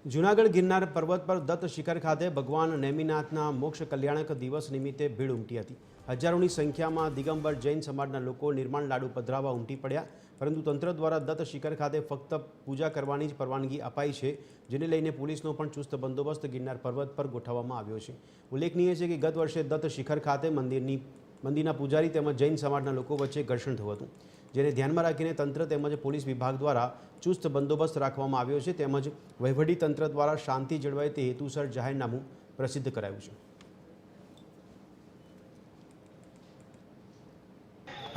જૂનાગઢ ગિરનાર પર્વત પર દત્ત શિખર ખાતે ભગવાન નેમિનાથના મોક્ષ કલ્યાણક દિવસ નિમિત્તે ભીડ ઉમટી હતી। હજારોની સંખ્યામાં દિગંબર જૈન સમાજના લોકો નિર્માણ લાડુ પધરાવવા ઉમટી પડ્યા, પરંતુ તંત્ર દ્વારા દત્ત શિખર ખાતે ફક્ત પૂજા કરવાની જ પરવાનગી અપાઈ છે, જેને લઈને પોલીસનો પણ ચુસ્ત બંદોબસ્ત ગિરનાર પર્વત પર ગોઠવવામાં આવ્યો છે। ઉલ્લેખનીય છે કે ગત વર્ષે દત્ત શિખર ખાતે મંદિરના પૂજારી તેમજ જૈન સમાજના લોકો વચ્ચે ઘર્ષણ થયું હતું, જેને ધ્યાનમાં રાખીને તંત્ર તેમજ પોલીસ વિભાગ દ્વારા ચુસ્ત બંદોબસ્ત રાખવામાં આવ્યો છે, તેમજ વહીવટી તંત્ર દ્વારા શાંતિ જળવાય તે હેતુસર જાહેરનામું પ્રસિદ્ધ કરાયું છે।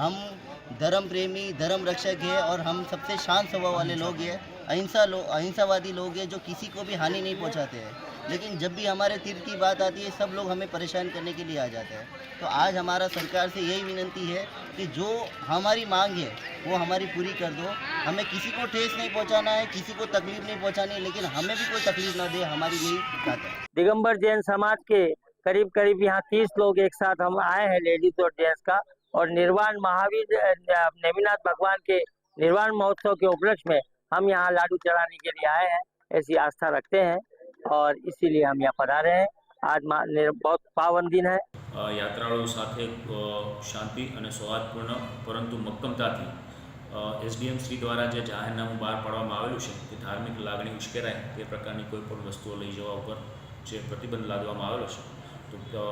हम धर्म प्रेमी धर्म रक्षक है और हम सबसे शांत स्वभाव वाले लोग हैं। अहिंसावादी लोग हैं जो किसी को भी हानि नहीं पहुंचाते हैं, लेकिन जब भी हमारे तीर्थ की बात आती है सब लोग हमें परेशान करने के लिए आ जाते हैं। तो आज हमारा सरकार से यही विनती है कि जो हमारी मांग है वो हमारी पूरी कर दो। हमें किसी को ठेस नहीं पहुंचाना है, किसी को तकलीफ नहीं पहुंचानी है, लेकिन हमें भी कोई तकलीफ ना दे, हमारी यही बात है। दिगंबर जैन समाज के करीब यहाँ 30 लोग एक साथ हम आए हैं, लेडीज और जेंट्स का, और निर्वाण महावीर नेमिनाथ भगवान के निर्वाण महोत्सव के उपलक्ष्य में हम यहाँ लाडू चढ़ाने के लिए आए हैं। ऐसी आस्था रखते हैं और इसीलिए हम यहाँ पधारे हैं। आज बहुत पावन दिन है। યાત્રાળુઓ સાથે શાંતિ અને સૌહાર્દપૂર્ણ પરંતુ મક્કમતાથી એસડીએમ શ્રી દ્વારા જે જાહેરનામું બહાર પાડવામાં આવેલું છે કે ધાર્મિક લાગણી ઉશ્કેરાય તે પ્રકારની કોઈ પણ વસ્તુઓ લઈ જવા ઉપર જે પ્રતિબંધ લાદવામાં આવેલો છે, તો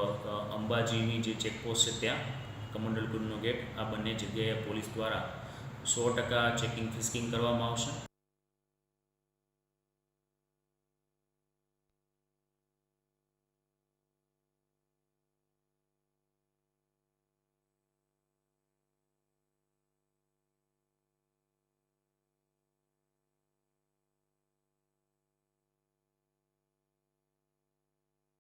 અંબાજીની જે ચેકપોસ્ટ છે ત્યાં કમંડલપુરનો ગેટ, આ બંને જગ્યાએ પોલીસ દ્વારા 100% ચેકિંગ ફિસ્કિંગ કરવામાં આવશે।